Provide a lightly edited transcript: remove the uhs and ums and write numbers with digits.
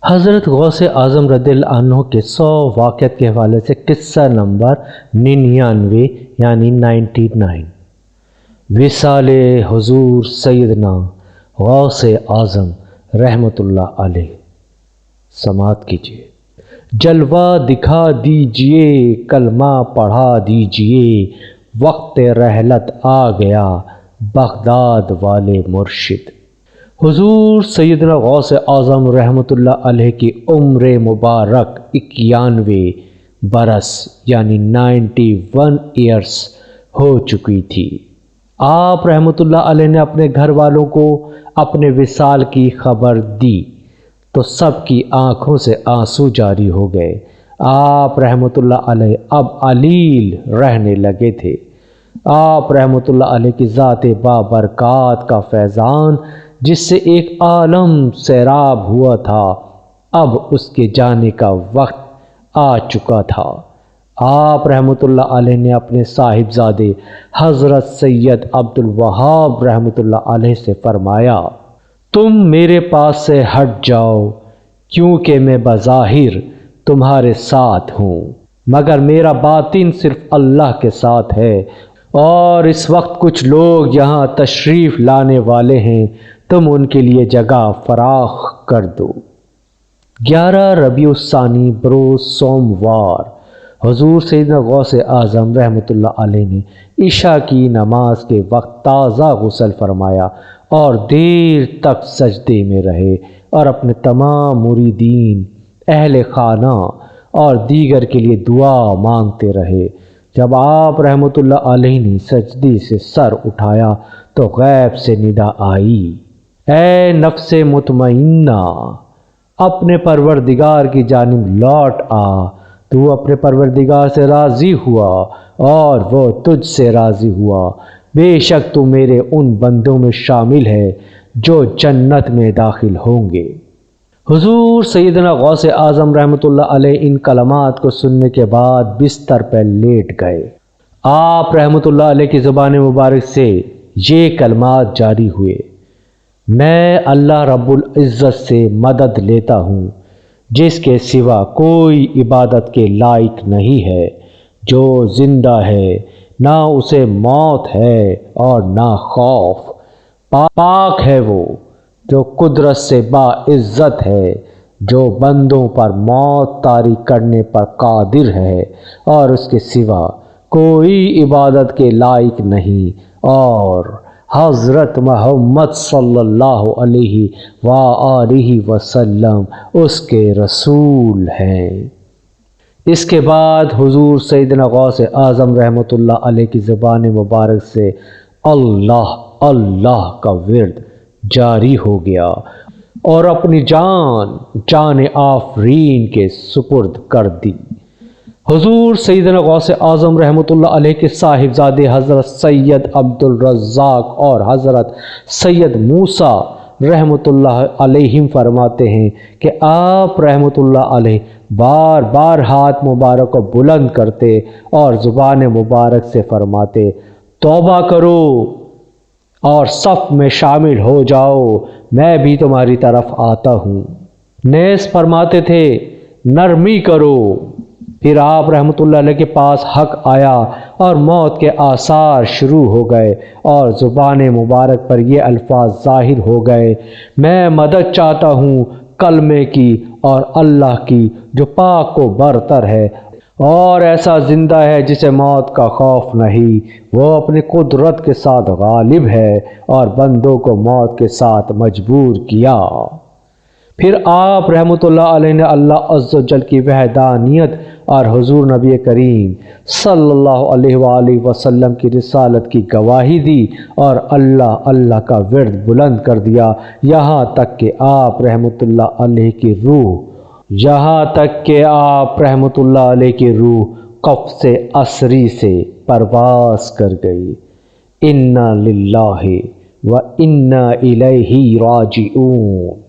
حضرت غوث اعظم رضی اللہ عنہ کے 100 واقعات کے حوالے سے قصہ نمبر 99 یعنی 99 وصال حضور سیدنا غوث اعظم رحمۃ اللہ علیہ۔ سماعت کیجیے۔ جلوہ دکھا دیجئے، کلمہ پڑھا دیجئے، وقت رحلت آ گیا بغداد والے مرشد۔ حضور سیدنا غوث اعظم رحمۃ اللہ علیہ کی عمر مبارک 91 برس یعنی 91 ایئرس ہو چکی تھی۔ آپ رحمۃ اللہ علیہ نے اپنے گھر والوں کو اپنے وصال کی خبر دی تو سب کی آنکھوں سے آنسو جاری ہو گئے۔ آپ رحمۃ اللہ علیہ اب علیل رہنے لگے تھے۔ آپ رحمۃ اللہ علیہ کی ذات بابرکات کا فیضان جس سے ایک عالم سیراب ہوا تھا اب اس کے جانے کا وقت آ چکا تھا۔ آپ رحمۃ اللہ علیہ نے اپنے صاحبزادے حضرت سید عبد الوہاب رحمۃ اللہ علیہ سے فرمایا، تم میرے پاس سے ہٹ جاؤ کیونکہ میں بظاہر تمہارے ساتھ ہوں مگر میرا باطن صرف اللہ کے ساتھ ہے، اور اس وقت کچھ لوگ یہاں تشریف لانے والے ہیں، تم ان کے لیے جگہ فراخ کر دو۔ 11 ربیع الثانی بروز سوموار حضور سیدنا غوث اعظم رحمۃ اللہ علیہ نے عشاء کی نماز کے وقت تازہ غسل فرمایا اور دیر تک سجدے میں رہے اور اپنے تمام مریدین، اہل خانہ اور دیگر کے لیے دعا مانگتے رہے۔ جب آپ رحمۃ اللہ علیہ نے سجدے سے سر اٹھایا تو غیب سے ندا آئی، اے نفس مطمئنہ، اپنے پروردگار کی جانب لوٹ آ، تو اپنے پروردگار سے راضی ہوا اور وہ تجھ سے راضی ہوا، بے شک تو میرے ان بندوں میں شامل ہے جو جنت میں داخل ہوں گے۔ حضور سیدنا غوث اعظم رحمۃ اللہ علیہ ان کلمات کو سننے کے بعد بستر پر لیٹ گئے۔ آپ رحمۃ اللہ علیہ کی زبان مبارک سے یہ کلمات جاری ہوئے، میں اللہ رب العزت سے مدد لیتا ہوں جس کے سوا کوئی عبادت کے لائق نہیں ہے، جو زندہ ہے نہ اسے موت ہے اور نہ خوف، پاک ہے وہ جو قدرت سے باعزت ہے، جو بندوں پر موت طاری کرنے پر قادر ہے اور اس کے سوا کوئی عبادت کے لائق نہیں، اور حضرت محمد صلی اللہ علیہ وآلہ وسلم اس کے رسول ہیں۔ اس کے بعد حضور سیدنا غوث اعظم رحمۃ اللہ علیہ کی زبان مبارک سے اللہ اللہ کا ورد جاری ہو گیا اور اپنی جان آفرین کے سپرد کر دی۔ حضور سیدنا غوث اعظم رحمۃ اللہ علیہ کے صاحبزادے حضرت سید عبد الرزاق اور حضرت سید موسیٰ رحمۃ اللہ علیہ فرماتے ہیں کہ آپ رحمۃ اللہ علیہ بار بار ہاتھ مبارک کو بلند کرتے اور زبان مبارک سے فرماتے، توبہ کرو اور صف میں شامل ہو جاؤ، میں بھی تمہاری طرف آتا ہوں۔ نیز فرماتے تھے، نرمی کرو۔ پھر آپ رحمۃ اللہ علیہ کے پاس حق آیا اور موت کے آثار شروع ہو گئے اور زبان مبارک پر یہ الفاظ ظاہر ہو گئے، میں مدد چاہتا ہوں کلمے کی اور اللہ کی جو پاک و برتر ہے اور ایسا زندہ ہے جسے موت کا خوف نہیں، وہ اپنی قدرت کے ساتھ غالب ہے اور بندوں کو موت کے ساتھ مجبور کیا۔ پھر آپ رحمۃ اللہ علیہ نے اللہ عز و جل کی وحدانیت اور حضور نبی کریم صلی اللہ علیہ وآلہ وسلم کی رسالت کی گواہی دی اور اللہ اللہ کا ورد بلند کر دیا، یہاں تک کہ آپ رحمۃ اللہ علیہ کی روح قفس عصری سے پرواز کر گئی۔ انا للہ و انا الیہ راجعون۔